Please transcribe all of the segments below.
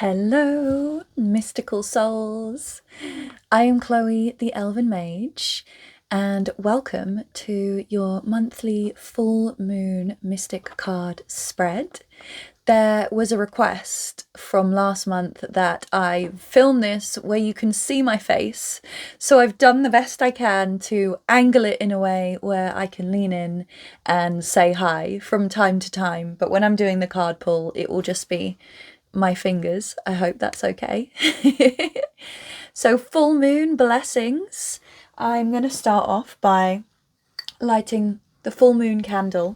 Hello, mystical souls. I am Chloe the Elven Mage, and welcome to your monthly full moon mystic card spread. There was a request from last month that I film this where you can see my face, so I've done the best I can to angle it in a way where I can lean in and say hi from time to time, but when I'm doing the card pull it will just be my fingers. I hope that's okay. So full moon blessings. I'm going to start off by lighting the full moon candle.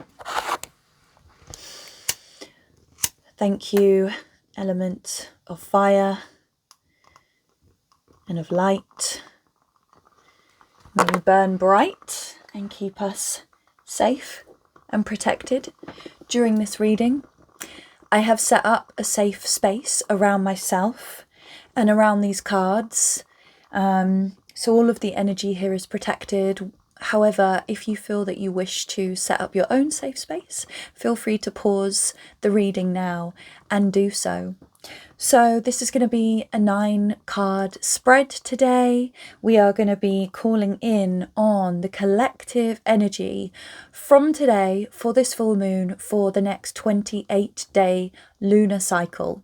Thank you, element of fire and of light. May you burn bright and keep us safe and protected during this reading. I have set up a safe space around myself and around these cards, so all of the energy here is protected. However, if you feel that you wish to set up your own safe space, feel free to pause the reading now and do so. So this is going to be a 9-card spread today. We are going to be calling in on the collective energy from today for this full moon for the next 28-day lunar cycle.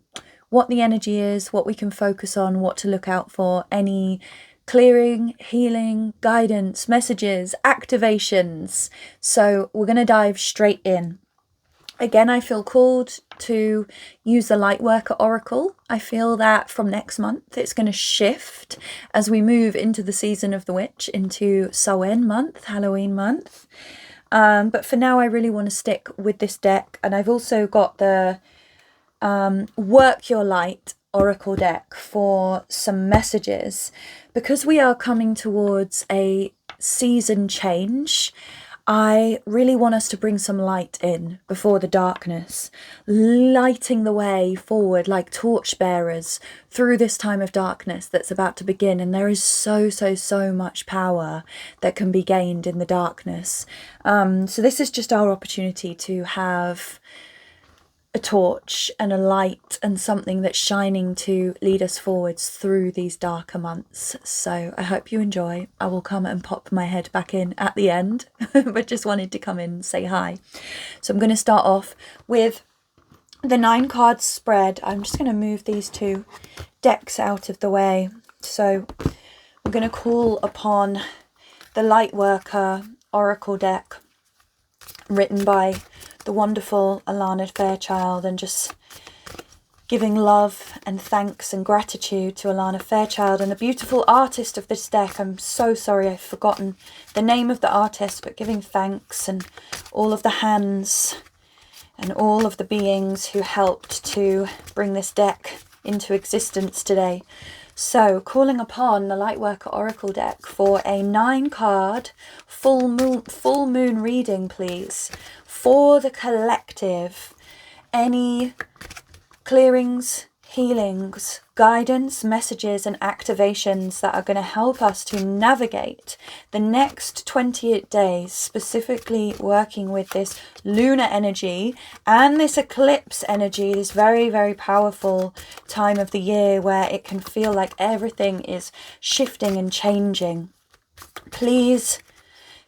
What the energy is, what we can focus on, what to look out for, any clearing, healing, guidance, messages, activations. So we're going to dive straight in. Again, I feel called to use the Lightworker Oracle. I feel that from next month it's going to shift as we move into the season of the witch, into Samhain month, Halloween month. But for now I really want to stick with this deck, and I've also got the Work Your Light Oracle deck for some messages. Because we are coming towards a season change, I really want us to bring some light in before the darkness, lighting the way forward like torchbearers through this time of darkness that's about to begin. And there is so much power that can be gained in the darkness. So this is just our opportunity to have a torch and a light and something that's shining to lead us forwards through these darker months. So I hope you enjoy. I will come and pop my head back in at the end, but just wanted to come in and say hi. So I'm going to start off with the 9-card spread. I'm just going to move these 2 decks out of the way. So we're going to call upon the Lightworker Oracle deck, written by the wonderful Alana Fairchild, and just giving love and thanks and gratitude to Alana Fairchild and the beautiful artist of this deck. I'm so sorry I've forgotten the name of the artist, but giving thanks and all of the hands and all of the beings who helped to bring this deck into existence today. So calling upon the Lightworker Oracle deck for a 9-card full moon reading, please, for the collective. Any clearings, healings, guidance, messages and activations that are going to help us to navigate the next 28 days, specifically working with this lunar energy and this eclipse energy, this very powerful time of the year where it can feel like everything is shifting and changing. Please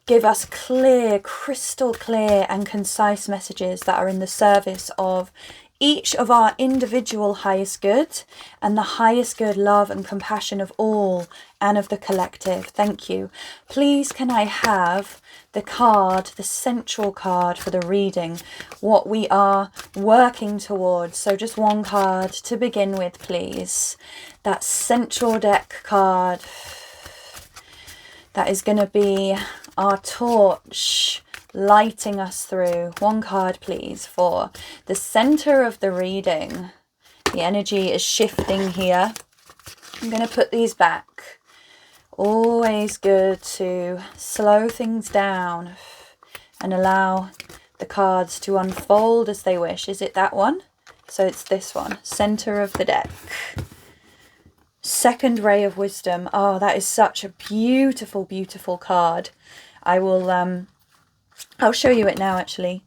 give us clear, crystal clear and concise messages that are in the service of each of our individual highest good and the highest good, love and compassion of all and of the collective. Thank you. Please can I have the card, the central card for the reading, what we are working towards. So just 1 card to begin with, please. That central deck card. That is going to be our torch lighting us through. 1 card, please, for the center of the reading. The energy is shifting here. I'm going to put these back. Always good to slow things down and allow the cards to unfold as they wish. Is it that one? So it's this one, center of the deck. Second Ray of Wisdom. Oh, that is such a beautiful card. I will I'll show you it now, actually.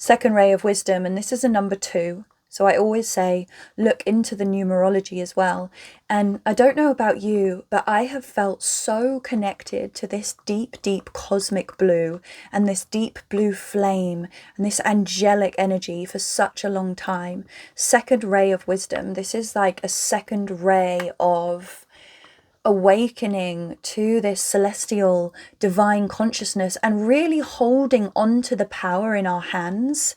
second ray of wisdom, and this is a number 2. So I always say, look into the numerology as well. And I don't know about you, but I have felt so connected to this deep, deep cosmic blue and this deep blue flame and this angelic energy for such a long time. Second ray of wisdom. This is like a second ray of awakening to this celestial divine consciousness and really holding on to the power in our hands.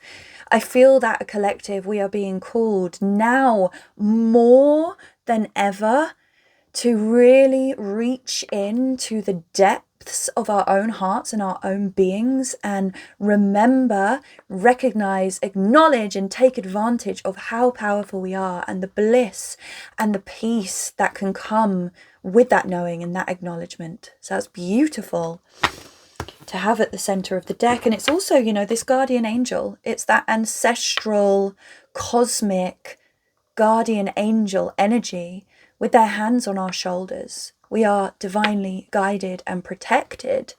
I feel that a collective, we are being called now more than ever to really reach into the depths of our own hearts and our own beings and remember, recognize, acknowledge and take advantage of how powerful we are and the bliss and the peace that can come with that knowing and that acknowledgement. So that's beautiful to have at the center of the deck. And it's also, you know, this guardian angel. It's that ancestral, cosmic guardian angel energy with their hands on our shoulders. We are divinely guided and protected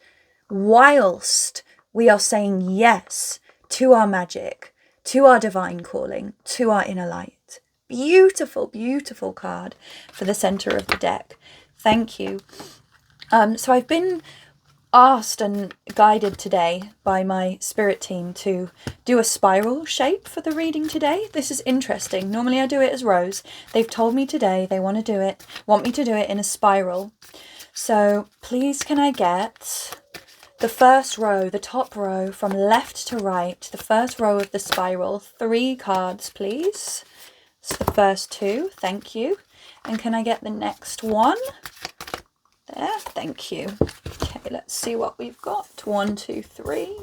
whilst we are saying yes to our magic, to our divine calling, to our inner light. Beautiful, beautiful card for the center of the deck. Thank you. So I've been asked and guided today by my spirit team to do a spiral shape for the reading today. This is interesting. Normally I do it as rows. They've told me today they want me to do it in a spiral. So please can I get the first row, the top row from left to right, the first row of the spiral, 3 cards please. It's the first 2, thank you. And can I get the next one? There, thank you. Okay, let's see what we've got. 1, 2, 3.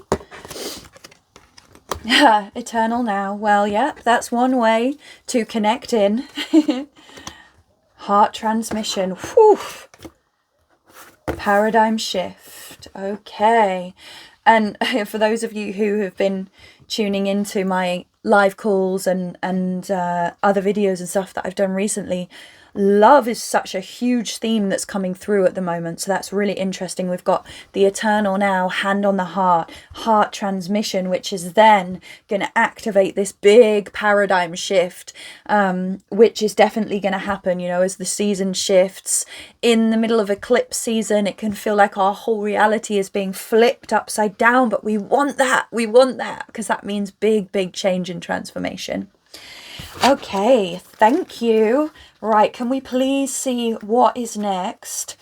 Eternal now. Well, yeah, that's one way to connect in. Heart transmission. Whew. Paradigm shift. Okay. And for those of you who have been tuning into my live calls and other videos and stuff that I've done recently, love is such a huge theme that's coming through at the moment. So that's really interesting. We've got the eternal now, hand on the heart transmission, which is then going to activate this big paradigm shift, which is definitely going to happen, you know, as the season shifts. In the middle of eclipse season, it can feel like our whole reality is being flipped upside down, but we want that because that means big change and transformation. Okay, thank you. Right, can we please see what is next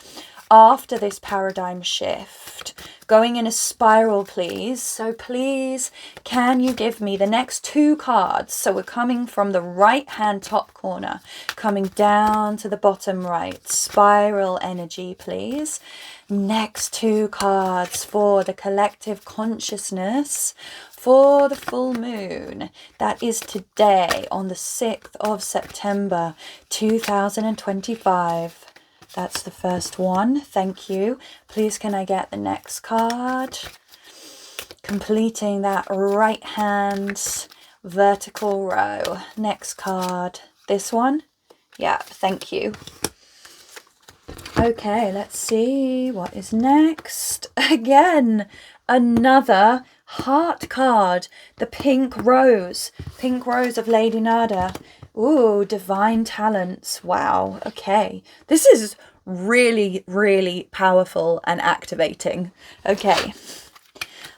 after this paradigm shift? Going in a spiral, please. So please, can you give me the next 2 cards? So we're coming from the right hand top corner, coming down to the bottom right. Spiral energy, please. Next 2 cards for the collective consciousness for the full moon. That is today on the 6th of September 2025. That's the first one. Thank you. Please can I get the next card? Completing that right hand vertical row. Next card. This one? Yeah, thank you. Okay, let's see what is next. Again, another heart card. The pink rose of Lady Nada. Ooh, divine talents. Wow. Okay, this is really powerful and activating. Okay,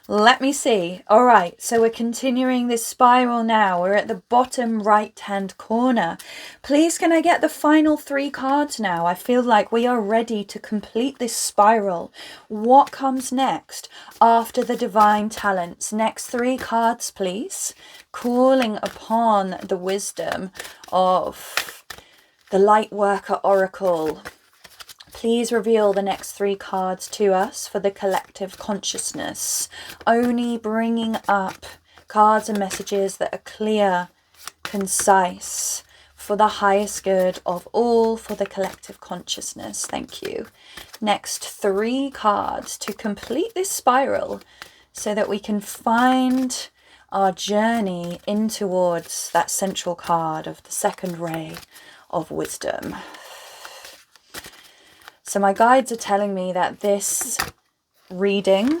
let me see. All right, so we're continuing this spiral now. We're at the bottom right hand corner. Please can I get the final 3 cards now? I feel like we are ready to complete this spiral. What comes next after the divine talents? Next 3 cards, please. Calling upon the wisdom of the Lightworker Oracle. Please reveal the next 3 cards to us for the collective consciousness. Only bringing up cards and messages that are clear, concise, for the highest good of all, for the collective consciousness. Thank you. Next 3 cards to complete this spiral so that we can find our journey in towards that central card of the second ray of wisdom. So my guides are telling me that this reading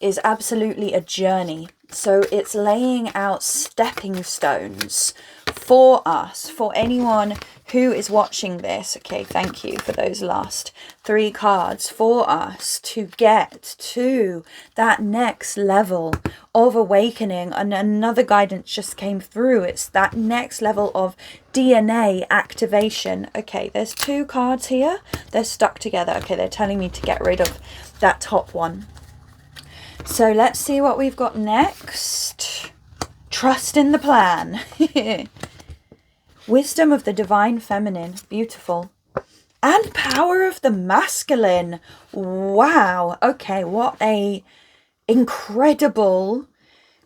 is absolutely a journey. So it's laying out stepping stones for us, for anyone who is watching this. Okay, thank you for those last 3 cards, for us to get to that next level of awakening. And another guidance just came through. It's that next level of DNA activation. Okay, there's 2 cards here. They're stuck together. Okay, they're telling me to get rid of that top one. So let's see what we've got next. Trust in the plan. Wisdom of the divine feminine. Beautiful. And power of the masculine. Wow. Okay, what a incredible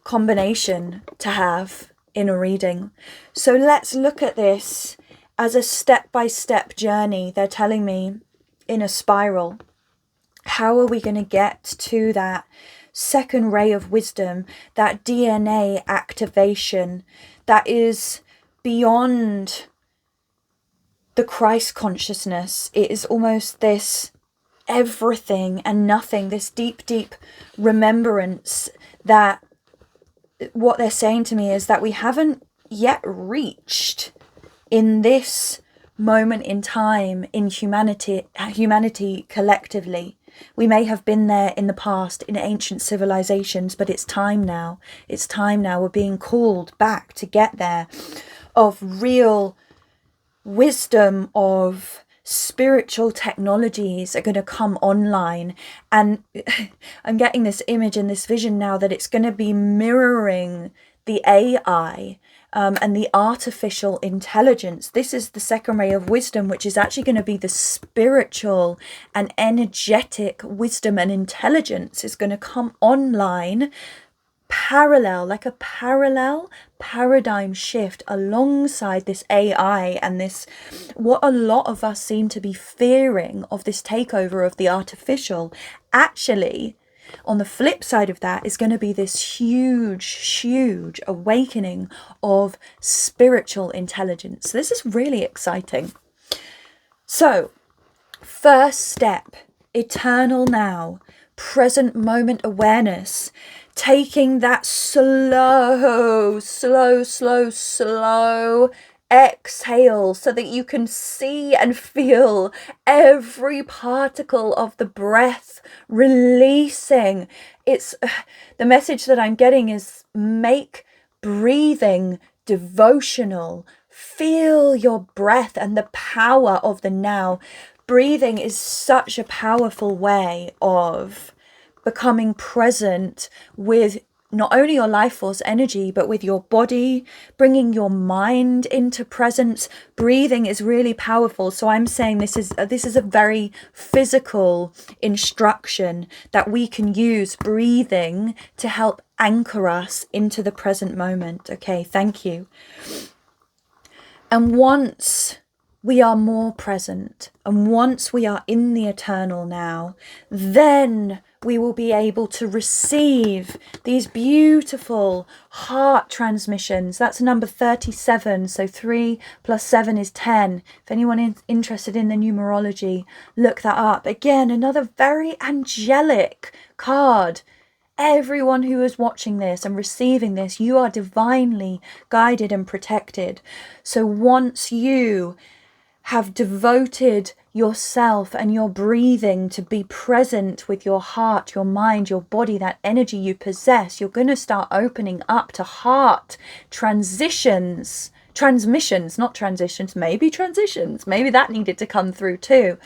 combination to have in a reading. So let's look at this as a step-by-step journey. They're telling me in a spiral. How are we going to get to that second ray of wisdom, that DNA activation that is beyond the Christ consciousness? It is almost this everything and nothing, this deep, deep remembrance that what they're saying to me is that we haven't yet reached in this moment in time in humanity collectively. We may have been there in the past in ancient civilizations, but it's time now. It's time now. We're being called back to get there, of real wisdom, of spiritual technologies are going to come online. And I'm getting this image and this vision now that it's going to be mirroring the AI and the artificial intelligence. This is the second ray of wisdom, which is actually going to be the spiritual and energetic wisdom and intelligence is going to come online parallel, like a parallel paradigm shift alongside this AI and this, what a lot of us seem to be fearing of this takeover of the artificial. Actually, on the flip side of that is going to be this huge awakening of spiritual intelligence. So this is really exciting. So, first step, eternal now, present moment awareness, taking that slow exhale so that you can see and feel every particle of the breath releasing. It's the message that I'm getting is make breathing devotional. Feel your breath and the power of the now. Breathing is such a powerful way of becoming present with not only your life force energy, but with your body, bringing your mind into presence. Breathing is really powerful. So I'm saying this is a very physical instruction that we can use, breathing, to help anchor us into the present moment. Okay, thank you. And once we are more present, and once we are in the eternal now, then we will be able to receive these beautiful heart transmissions. That's number 37. So 3 + 7 is 10. If anyone is interested in the numerology, look that up. Again, another very angelic card. Everyone who is watching this and receiving this, you are divinely guided and protected. So once you have devoted yourself and your breathing to be present with your heart, your mind, your body, that energy you possess, you're going to start opening up to heart transmissions, not transitions, maybe transitions, maybe that needed to come through too.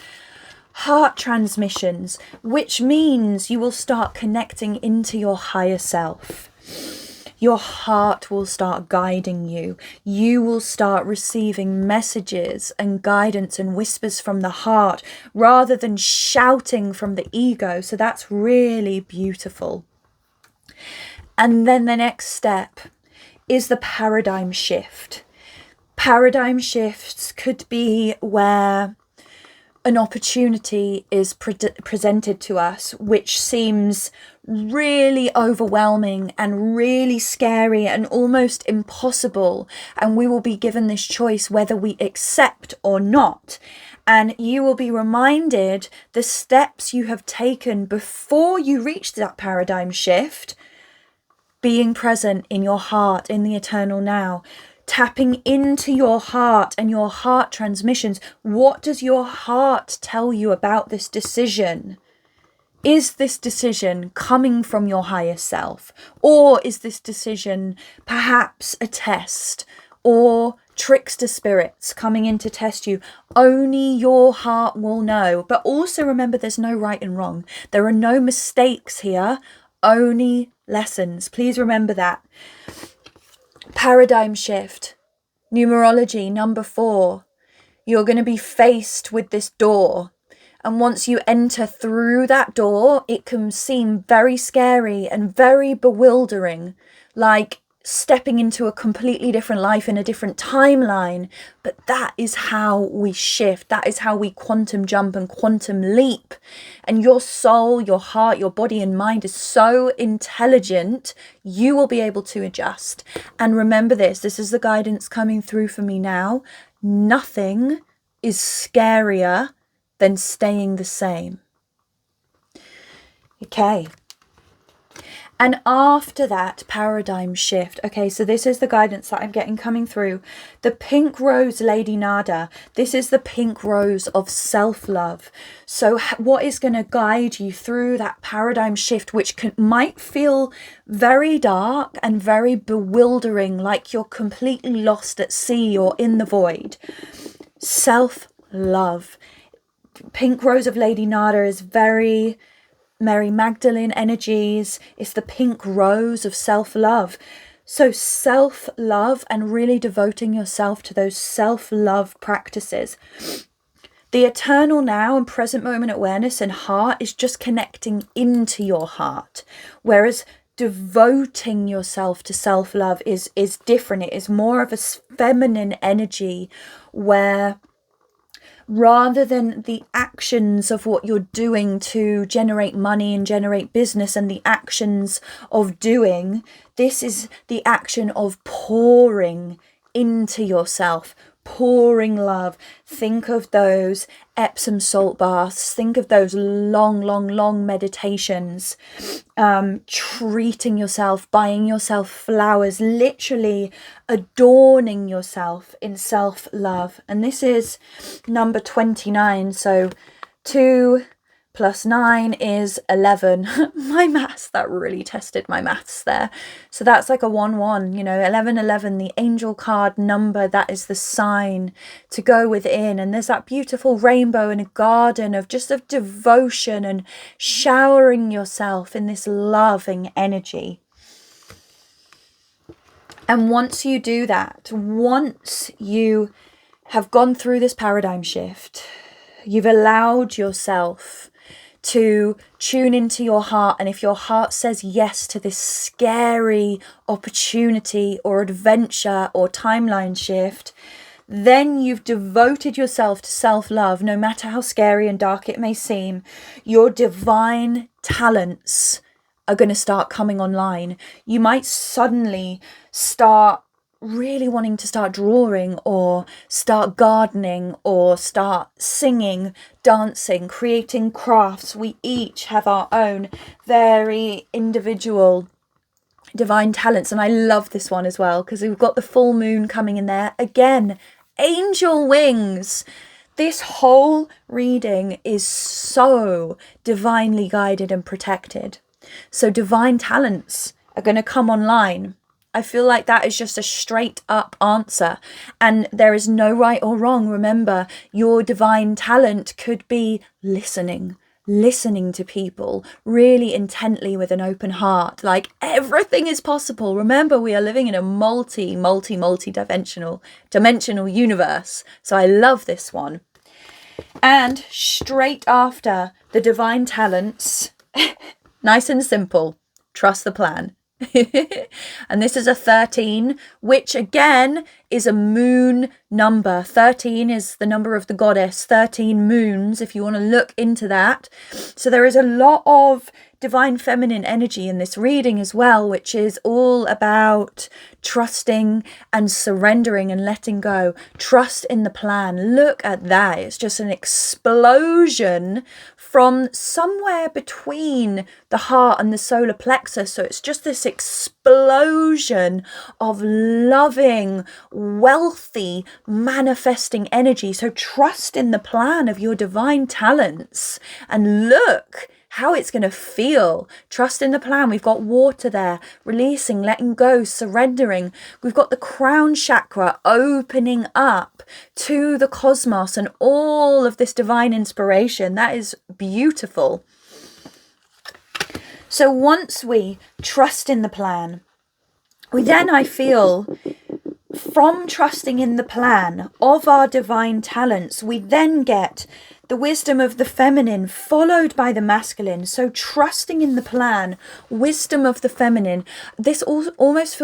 Heart transmissions, which means you will start connecting into your higher self. Your heart will start guiding you. You will start receiving messages and guidance and whispers from the heart rather than shouting from the ego. So that's really beautiful. And then the next step is the paradigm shift. Paradigm shifts could be where an opportunity is presented to us which seems really overwhelming and really scary and almost impossible, and we will be given this choice whether we accept or not. And you will be reminded the steps you have taken before you reach that paradigm shift being present in your heart, in the eternal now, tapping into your heart and your heart transmissions. What does your heart tell you about this decision? Is this decision coming from your higher self? Or is this decision perhaps a test or trickster spirits coming in to test you? Only your heart will know. But also remember, there's no right and wrong. There are no mistakes here, only lessons. Please remember that. Paradigm shift. Numerology number 4. You're going to be faced with this door. And once you enter through that door, it can seem very scary and very bewildering, like stepping into a completely different life in a different timeline. But that is how we shift. That is how we quantum jump and quantum leap. And your soul, your heart, your body and mind is so intelligent, you will be able to adjust. And remember this is the guidance coming through for me now. Nothing is scarier than staying the same. Okay. And after that paradigm shift, okay, so this is the guidance that I'm getting coming through. The pink rose, Lady Nada, this is the pink rose of self-love. So what is going to guide you through that paradigm shift, which might feel very dark and very bewildering, like you're completely lost at sea or in the void? Self-love. Pink rose of Lady Nada is very Mary Magdalene energies. It's the pink rose of self-love. So self-love and really devoting yourself to those self-love practices. The eternal now and present moment awareness and heart is just connecting into your heart. Whereas devoting yourself to self-love is different. It is more of a feminine energy where rather than the actions of what you're doing to generate money and generate business and the actions of doing, this is the action of pouring into yourself, pouring love. Think of those Epsom salt baths. Think of those long meditations, treating yourself, buying yourself flowers, literally adorning yourself in self-love. And this is number 29. So 2 plus 9 is 11. My maths, that really tested my maths there. So that's like a 1-1, 11, the angel card number, that is the sign to go within. And there's that beautiful rainbow in a garden of devotion and showering yourself in this loving energy. And once you do that, once you have gone through this paradigm shift, you've allowed yourself to tune into your heart. And if your heart says yes to this scary opportunity or adventure or timeline shift, then you've devoted yourself to self-love, no matter how scary and dark it may seem. Your divine talents are going to start coming online. You might suddenly start really wanting to start drawing or start gardening or start singing, dancing, creating crafts. We each have our own very individual divine talents. And I love this one as well because we've got the full moon coming in there. Again, angel wings. This whole reading is so divinely guided and protected. So divine talents are going to come online. I feel like that is just a straight up answer, and there is no right or wrong. Remember, your divine talent could be listening to people really intently with an open heart. Like, everything is possible. Remember, we are living in a multi-dimensional universe. So I love this one. And straight after the divine talents, nice and simple, trust the plan. And this is a 13, which again is a moon number. 13 is the number of the goddess, 13 moons, if you want to look into that. So there is a lot of divine feminine energy in this reading as well, which is all about trusting and surrendering and letting go. Trust in the plan. Look at that. It's just an explosion from somewhere between the heart and the solar plexus. So it's just this explosion of loving, wealthy, manifesting energy. So trust in the plan of your divine talents and look how it's going to feel. Trust in the plan. We've got water there, releasing, letting go, surrendering. We've got the crown chakra opening up to the cosmos and all of this divine inspiration. That is beautiful. So once we trust in the plan, we then, I feel, from trusting in the plan of our divine talents, we then get the wisdom of the feminine followed by the masculine. So trusting in the plan, wisdom of the feminine, this almost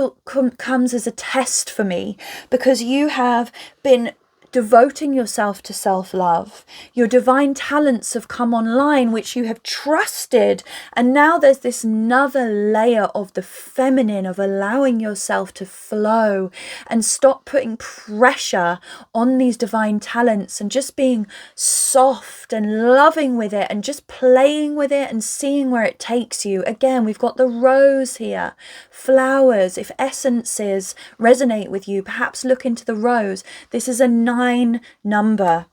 comes as a test for me, because you have been devoting yourself to self-love. Your divine talents have come online, which you have trusted. And now there's this another layer of the feminine, of allowing yourself to flow and stop putting pressure on these divine talents and just being soft and loving with it and just playing with it and seeing where it takes you. Again, we've got the rose here, flowers. If essences resonate with you, perhaps look into the rose. This is a 9 number,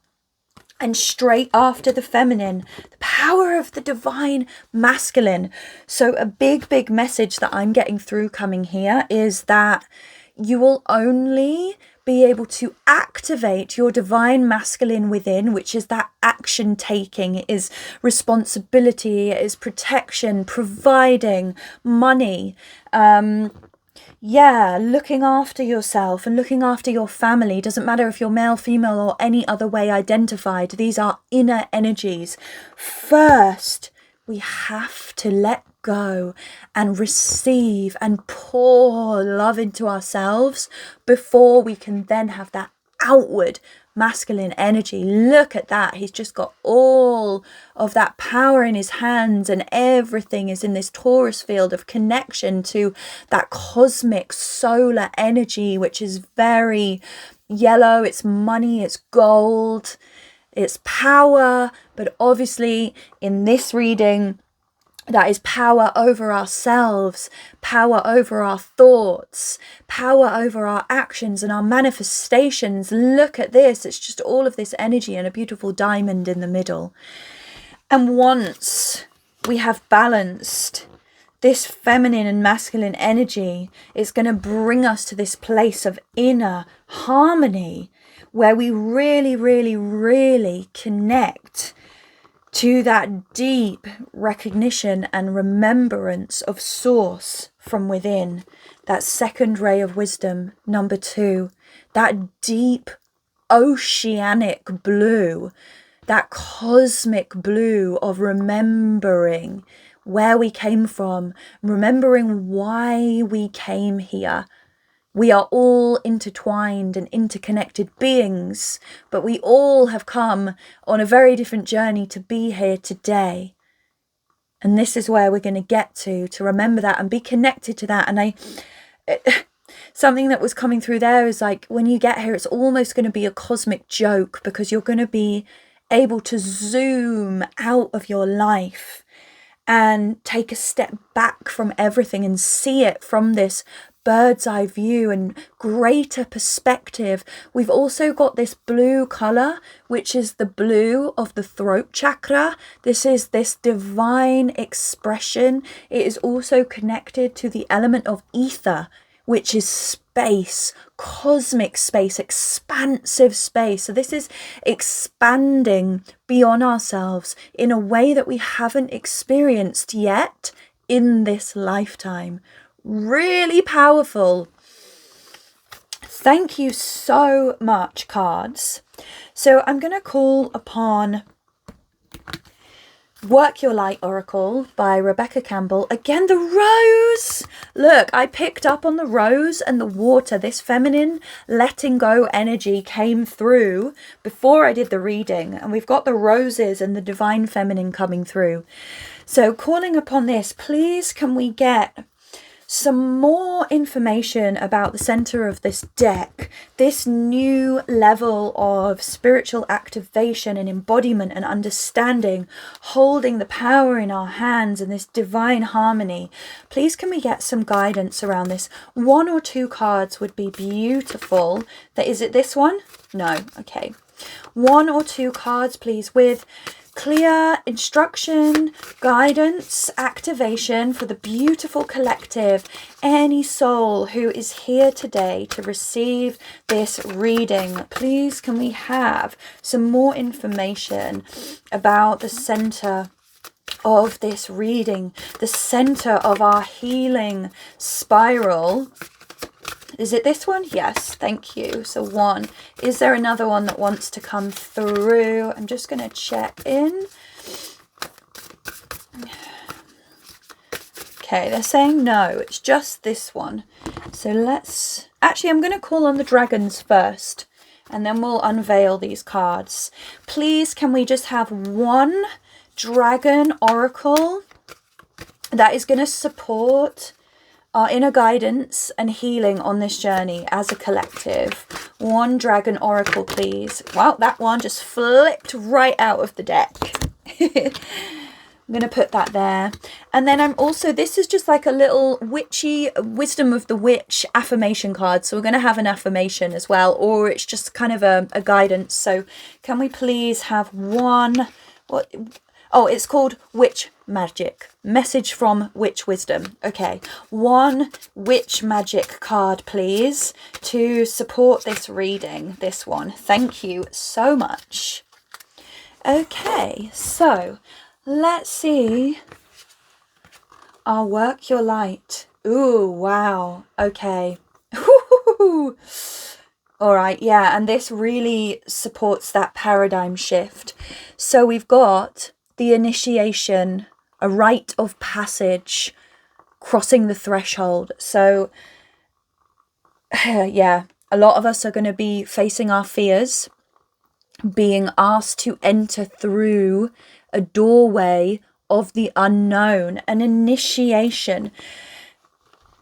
and straight after the feminine, the power of the divine masculine. So a big message that I'm getting through coming here is that you will only be able to activate your divine masculine within, which is that action taking. It is responsibility, it is protection, providing, money, looking after yourself and looking after your family. Doesn't matter if you're male, female, or any other way identified. These are inner energies. First, we have to let go and receive and pour love into ourselves before we can then have that outward masculine energy. Look at that. He's just got all of that power in his hands, and everything is in this torus field of connection to that cosmic solar energy, which is very yellow. It's money, it's gold, it's power. But obviously in this reading, that is power over ourselves, power over our thoughts, power over our actions and our manifestations. Look at this. It's just all of this energy and a beautiful diamond in the middle. And once we have balanced this feminine and masculine energy, it's going to bring us to this place of inner harmony where we really connect to that deep recognition and remembrance of source from within. That second ray of wisdom, number 2, that deep oceanic blue, that cosmic blue of remembering where we came from, remembering why we came here. We are all intertwined and interconnected beings, but we all have come on a very different journey to be here today. And this is where we're going to get to remember that and be connected to that. And something that was coming through there is like, when you get here, it's almost going to be a cosmic joke, because you're going to be able to zoom out of your life and take a step back from everything and see it from this bird's eye view and greater perspective. We've also got this blue color, which is the blue of the throat chakra. This is this divine expression. It is also connected to the element of ether, which is space, cosmic space, expansive space. So this is expanding beyond ourselves in a way that we haven't experienced yet in this lifetime. Really powerful. Thank you so much, cards. So I'm going to call upon Work Your Light Oracle by Rebecca Campbell. Again, the rose. Look, I picked up on the rose and the water. This feminine letting go energy came through before I did the reading. And we've got the roses and the divine feminine coming through. So calling upon this, please can we get some more information about the center of this deck, this new level of spiritual activation and embodiment and understanding, holding the power in our hands and this divine harmony. Please can we get some guidance around this? 1 or 2 cards would be beautiful. Is it this one? No. Okay. 1 or 2 cards, please, with clear instruction, guidance, activation for the beautiful collective, any soul who is here today to receive this reading. Please can we have some more information about the center of this reading, the center of our healing spiral. Is it this one? Yes, thank you. So 1. Is there another one that wants to come through? I'm just going to check in. Okay, they're saying no. It's just this one. So let's... Actually, I'm going to call on the dragons first, and then we'll unveil these cards. Please, can we just have 1 dragon oracle that is going to support our inner guidance and healing on this journey as a collective? 1 dragon oracle, please. Wow, that one just flipped right out of the deck. I'm going to put that there. And then I'm also, this is just like a little witchy wisdom of the witch affirmation card. So we're going to have an affirmation as well, or it's just kind of a guidance. So can we please have 1, what? Oh, it's called Witch Magic. Message from Witch Wisdom. Okay. 1 Witch Magic card, please, to support this reading. This one. Thank you so much. Okay. So let's see. I'll work your light. Ooh, wow. Okay. All right. Yeah. And this really supports that paradigm shift. So we've got the initiation, a rite of passage, crossing the threshold. So, yeah, a lot of us are going to be facing our fears, being asked to enter through a doorway of the unknown, an initiation.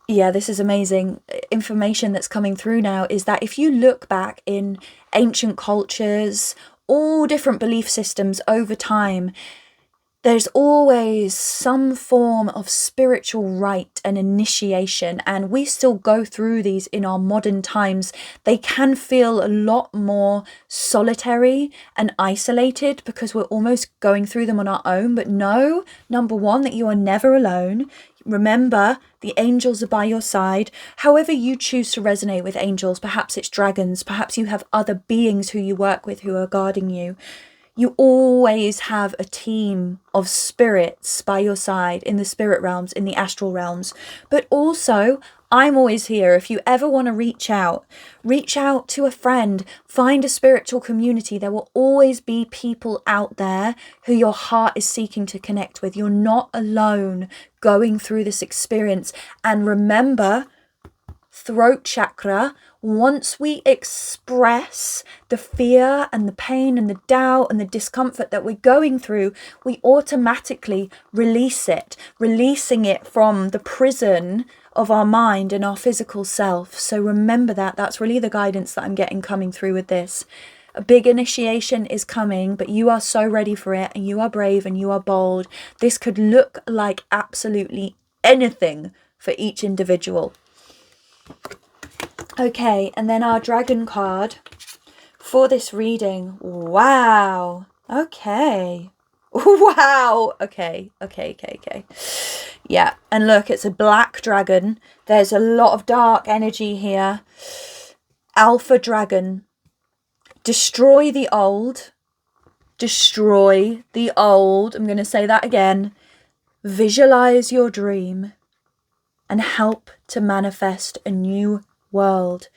Yeah, this is amazing. Information that's coming through now is that if you look back in ancient cultures, all different belief systems over time, there's always some form of spiritual rite and initiation, and we still go through these in our modern times. They can feel a lot more solitary and isolated because we're almost going through them on our own. But know, number 1, that you are never alone. Remember, the angels are by your side. However you choose to resonate with angels, perhaps it's dragons, perhaps you have other beings who you work with who are guarding you. You always have a team of spirits by your side in the spirit realms, in the astral realms. But also, I'm always here. If you ever want to reach out to a friend, find a spiritual community. There will always be people out there who your heart is seeking to connect with. You're not alone going through this experience. And remember, throat chakra, once we express the fear and the pain and the doubt and the discomfort that we're going through, we automatically release it, releasing it from the prison of our mind and our physical self. So remember that. That's really the guidance that I'm getting coming through with this. A big initiation is coming, but you are so ready for it, and you are brave and you are bold. This could look like absolutely anything for each individual. Okay, and then our dragon card for this reading. Wow. Okay. Wow. Okay. Yeah, and look, it's a black dragon. There's a lot of dark energy here. Alpha dragon. Destroy the old. Destroy the old. I'm going to say that again. Visualize your dream and help to manifest a new world.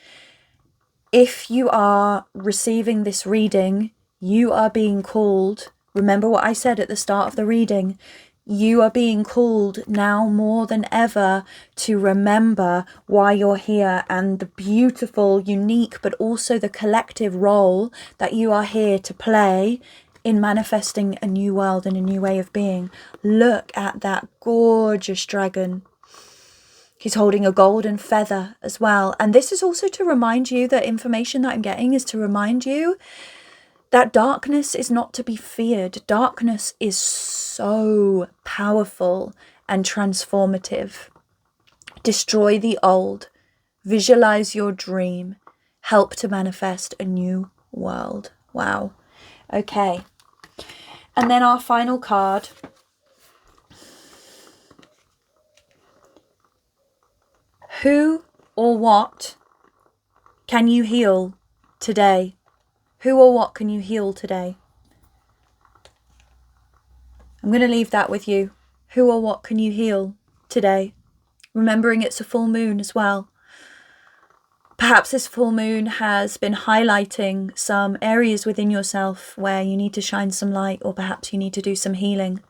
If you are receiving this reading, you are being called. Remember what I said at the start of the reading. You are being called now more than ever to remember why you're here and the beautiful, unique, but also the collective role that you are here to play in manifesting a new world and a new way of being. Look at that gorgeous dragon. He's holding a golden feather as well. And this is also to remind you, that information that I'm getting is to remind you that darkness is not to be feared. Darkness is so powerful and transformative. Destroy the old. Visualize your dream. Help to manifest a new world. Wow. Okay. And then our final card. Who or what can you heal today? Who or what can you heal today? I'm going to leave that with you. Who or what can you heal today? Remembering it's a full moon as well. Perhaps this full moon has been highlighting some areas within yourself where you need to shine some light, or perhaps you need to do some healing.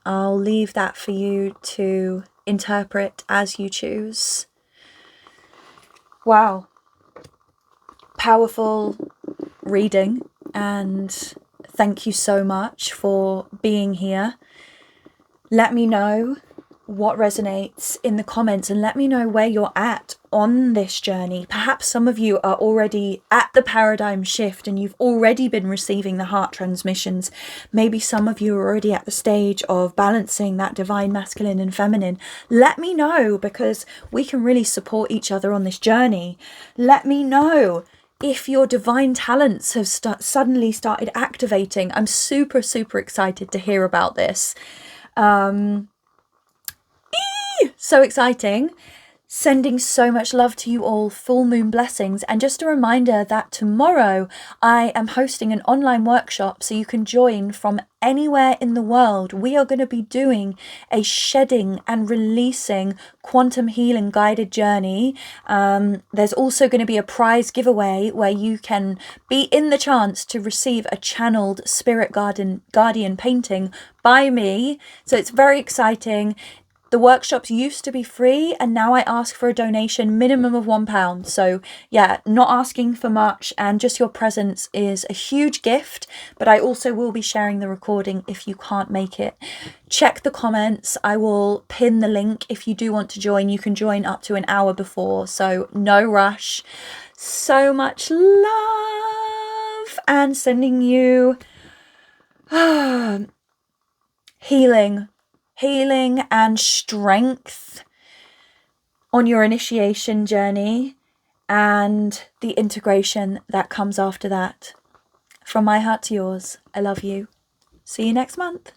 I'll leave that for you to interpret as you choose. Wow. Powerful reading, and thank you so much for being here. Let me know what resonates in the comments, and let me know where you're at on this journey. Perhaps some of you are already at the paradigm shift and you've already been receiving the heart transmissions. Maybe some of you are already at the stage of balancing that divine masculine and feminine. Let me know, because we can really support each other on this journey. Let me know if your divine talents have suddenly started activating. I'm super, super excited to hear about this. So exciting. Sending so much love to you all. Full moon blessings. And just a reminder that tomorrow I am hosting an online workshop, so you can join from anywhere in the world. We are going to be doing a shedding and releasing quantum healing guided journey. There's also going to be a prize giveaway where you can be in the chance to receive a channeled spirit guardian painting by me. So it's very exciting. The workshops used to be free, and now I ask for a donation minimum of £1. So yeah, not asking for much, and just your presence is a huge gift. But I also will be sharing the recording if you can't make it. Check the comments. I will pin the link. If you do want to join, you can join up to an hour before, so no rush. So much love, and sending you healing and strength on your initiation journey, and the integration that comes after that. From my heart to yours, I love you. See you next month.